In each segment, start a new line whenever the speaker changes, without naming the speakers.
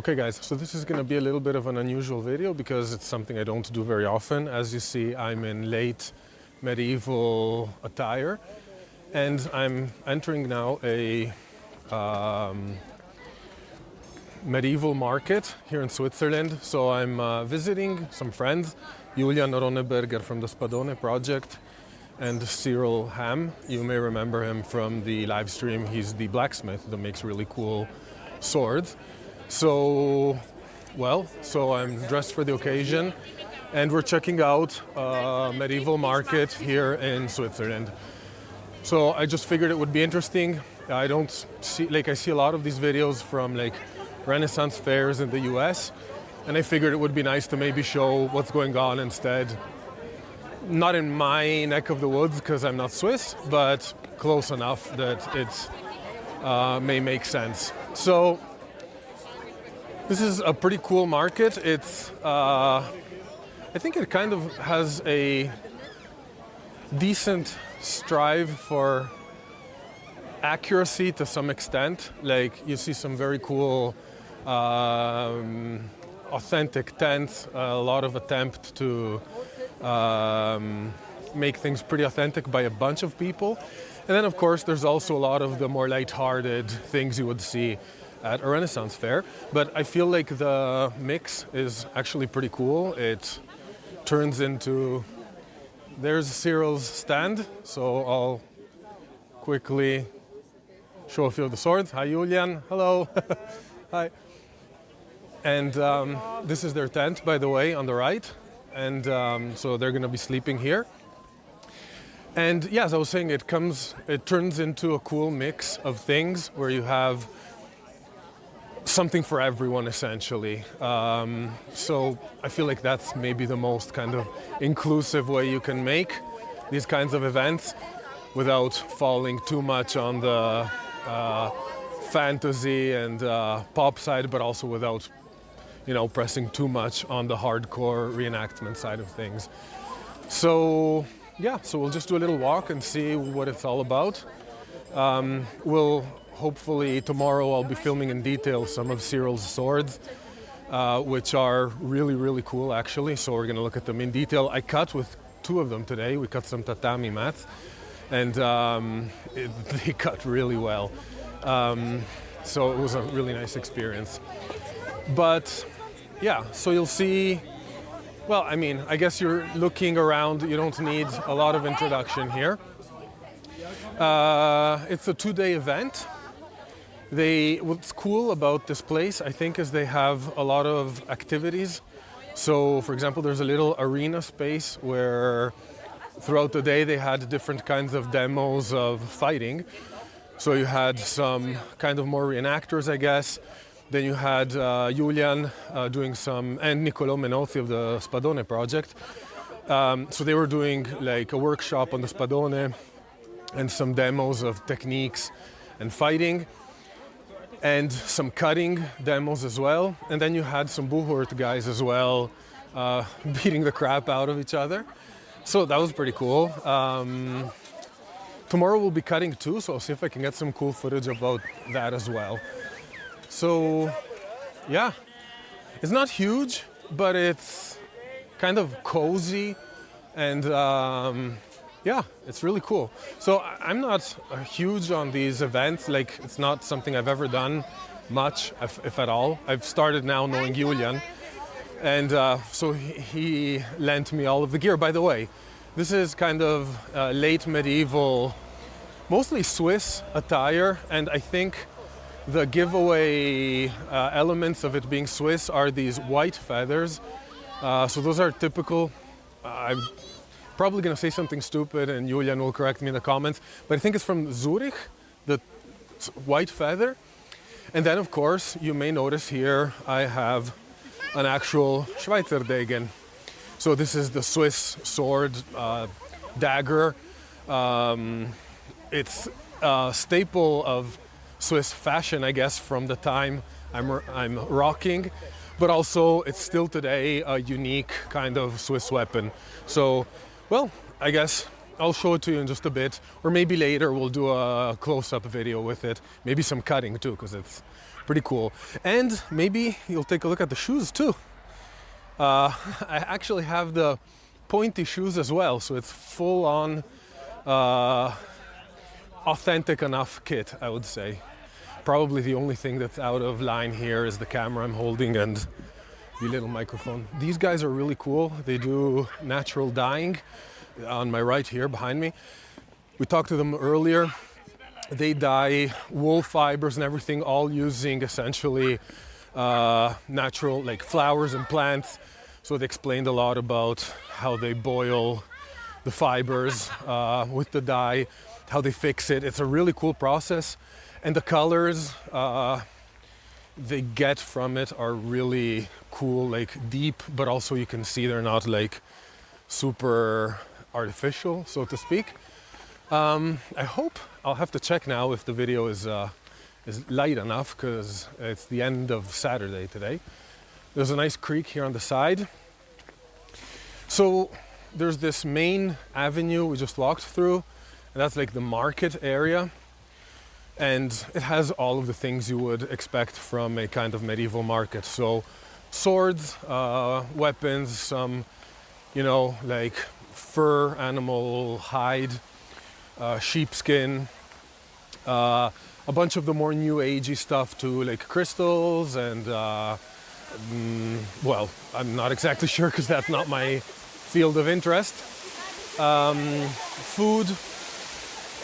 Okay guys, so this is going to be a little bit of an unusual video because it's something I don't do very often. As you see, I'm in late medieval attire and I'm entering now a medieval market here in Switzerland. So I'm visiting some friends, Julian from the Spadone project and Cyrill Hamm. You may remember him from the live stream. He's the blacksmith that makes really cool swords. So I'm dressed for the occasion and we're checking out a medieval market here in Switzerland. So I just figured it would be interesting. I see a lot of these videos from Renaissance fairs in the US, and I figured it would be nice to maybe show what's going on instead. Not in my neck of the woods because I'm not Swiss, but close enough that it may make sense. So this is a pretty cool market. It's, I think it kind of has a decent strive for accuracy to some extent. Like you see some very cool authentic tents, a lot of attempt to make things pretty authentic by a bunch of people. And then of course there's also a lot of the more lighthearted things you would see at a Renaissance fair, but I feel like the mix is actually pretty cool. It turns into, there's Cyrill's stand, so I'll quickly show a few of the swords. Hi Julian, hello. Hi. And this is their tent, by the way, on the right, and so they're gonna be sleeping here. And yeah, as I was saying, it turns into a cool mix of things where you have something for everyone, essentially. So I feel like that's maybe the most kind of inclusive way you can make these kinds of events without falling too much on the fantasy and pop side, but also without, pressing too much on the hardcore reenactment side of things. So yeah, so we'll just do a little walk and see what it's all about. Hopefully tomorrow I'll be filming in detail some of Cyrill's swords, which are really, really cool actually. So we're gonna look at them in detail. I cut with two of them today. We cut some tatami mats and they cut really well. So it was a really nice experience. But yeah, so you'll see, well, I mean, I guess you're looking around, you don't need a lot of introduction here. It's a 2-day event. What's cool about this place, I think, is they have a lot of activities. So, for example, there's a little arena space where throughout the day they had different kinds of demos of fighting. So you had some kind of more reenactors, I guess. Then you had Julian doing some, and NIccolò of the Spadone project. So they were doing like a workshop on the Spadone and some demos of techniques and fighting, and some cutting demos as well. And then you had some buhurt guys as well, beating the crap out of each other. So that was pretty cool. Tomorrow we'll be cutting too, so I'll see if I can get some cool footage about that as well. So yeah, it's not huge, but it's kind of cozy and yeah, it's really cool. So I'm not huge on these events, like it's not something I've ever done much, if at all. I've started now knowing Julian, and so he lent me all of the gear. By the way, this is kind of late medieval, mostly Swiss attire, and I think the giveaway elements of it being Swiss are these white feathers. So those are typical. I'm probably going to say something stupid and Julian will correct me in the comments, but I think it's from Zurich, the white feather. And then of course, you may notice here I have an actual Schweizer Degen. So this is the Swiss sword dagger. It's a staple of Swiss fashion, I guess, from the time I'm rocking, but also it's still today a unique kind of Swiss weapon. So, well, I guess I'll show it to you in just a bit, or maybe later we'll do a close-up video with it, maybe some cutting too, because it's pretty cool. And maybe you'll take a look at the shoes too. I actually have the pointy shoes as well, so it's full on authentic enough kit, I would say. Probably the only thing that's out of line here is the camera I'm holding and the little microphone. These guys are really cool. They do natural dyeing on my right here behind me. We talked to them earlier. They dye wool fibers and everything, all using essentially natural, like flowers and plants. So they explained a lot about how they boil the fibers with the dye, how they fix it. It's a really cool process. And the colors they get from it are really cool, like deep, but also you can see they're not like super artificial, so to speak. I hope, I'll have to check now if the video is light enough, because it's the end of Saturday today. There's a nice creek here on the side. So there's this main avenue we just walked through, and that's like the market area. And it has all of the things you would expect from a kind of medieval market. So swords, weapons, some, you know, like fur, animal hide, sheepskin, a bunch of the more new agey stuff too, like crystals and, well, I'm not exactly sure because that's not my field of interest. Food,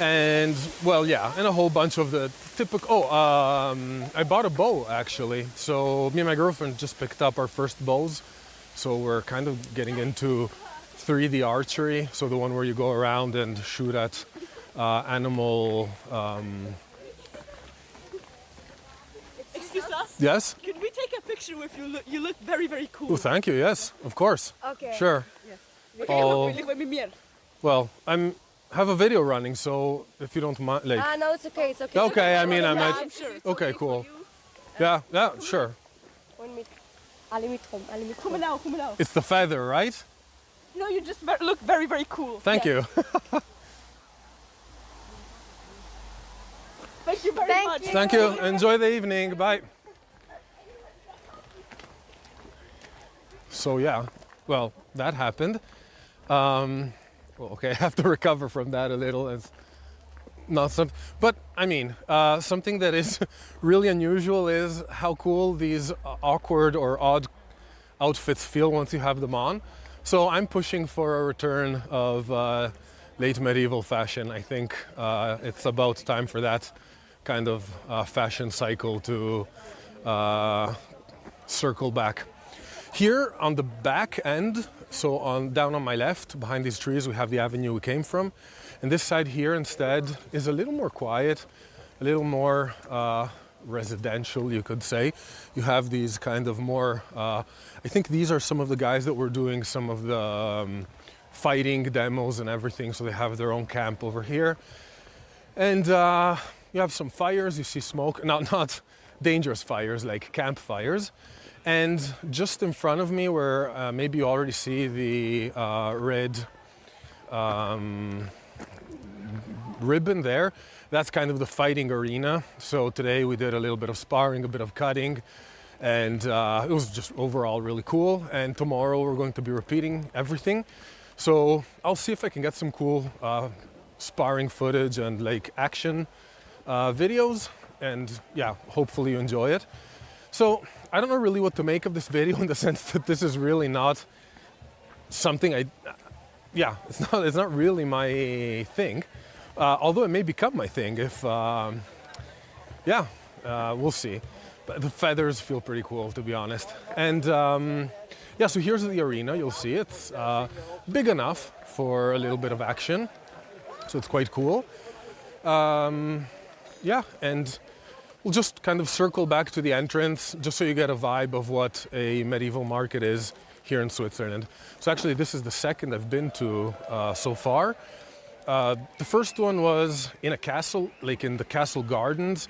and, well, yeah, and a whole bunch of the typical, I bought a bow actually. So me and my girlfriend just picked up our first bows. So we're kind of getting into 3D archery. So the one where you go around and shoot at animal.
Excuse us?
Yes?
Can we take a picture with you? You look very, very cool.
Oh, thank you. Yes, of course.
Okay.
Sure.
Yeah.
Oh. Well, have a video running, so if you don't mind, like.
No, it's okay. It's okay.
Okay, I mean, I might.
I'm sure. It's
Okay,
for
cool.
you.
Yeah, sure.
Come now.
It's the feather, right?
No, you just look very, very cool.
Thank you.
Thank you very
Thank
much.
you.
Thank you. Enjoy the evening. Bye. So yeah, well, that happened. Well, okay, I have to recover from that a little. It's not something, but I mean, something that is really unusual is how cool these awkward or odd outfits feel once you have them on. So I'm pushing for a return of late medieval fashion. I think it's about time for that kind of fashion cycle to circle back. Here on the back end, so down on my left, behind these trees, we have the avenue we came from. And this side here instead is a little more quiet, a little more residential, you could say. You have these kind of more, I think these are some of the guys that were doing some of the fighting demos and everything. So they have their own camp over here. And you have some fires, you see smoke, not dangerous fires, like campfires. And just in front of me, where maybe you already see the red ribbon there, that's kind of the fighting arena. So today we did a little bit of sparring, a bit of cutting, and it was just overall really cool. And tomorrow we're going to be repeating everything. So I'll see if I can get some cool sparring footage and like action videos, and yeah, hopefully you enjoy it. So I don't know really what to make of this video, in the sense that this is really not something it's not really my thing. Although it may become my thing if, we'll see. But the feathers feel pretty cool, to be honest. And so here's the arena. You'll see it's big enough for a little bit of action. So it's quite cool. And we'll just kind of circle back to the entrance, just so you get a vibe of what a medieval market is here in Switzerland. So actually, this is the second I've been to so far. The first one was in a castle, like in the castle gardens.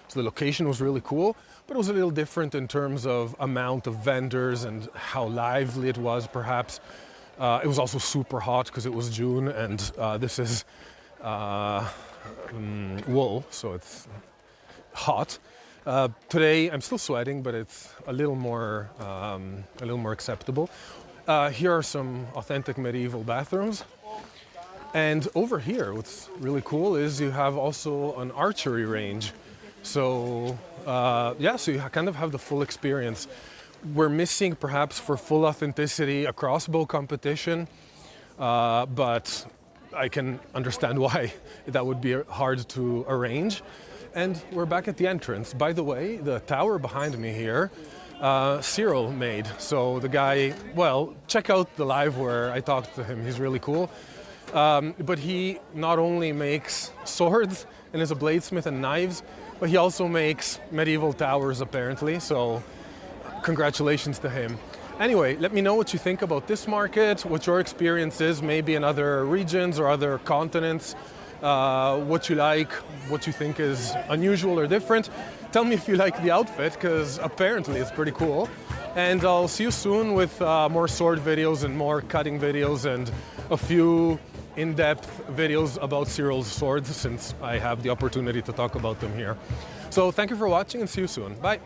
So the location was really cool, but it was a little different in terms of amount of vendors and how lively it was, perhaps. It was also super hot because it was June, and this is wool, so it's hot. Today I'm still sweating, but it's a little more acceptable. Here are some authentic medieval bathrooms. And over here, what's really cool is you have also an archery range. So so you kind of have the full experience. We're missing perhaps for full authenticity a crossbow competition, but I can understand why that would be hard to arrange. And we're back at the entrance. By the way, the tower behind me here, Cyrill made. So the guy, well, check out the live where I talked to him. He's really cool. But he not only makes swords and is a bladesmith and knives, but he also makes medieval towers apparently. So congratulations to him. Anyway, let me know what you think about this market, what your experience is, maybe in other regions or other continents, what you like, what you think is unusual or different. Tell me if you like the outfit, because apparently it's pretty cool. And I'll see you soon with more sword videos and more cutting videos and a few in-depth videos about Cyrill's swords, since I have the opportunity to talk about them here. So thank you for watching and see you soon. Bye.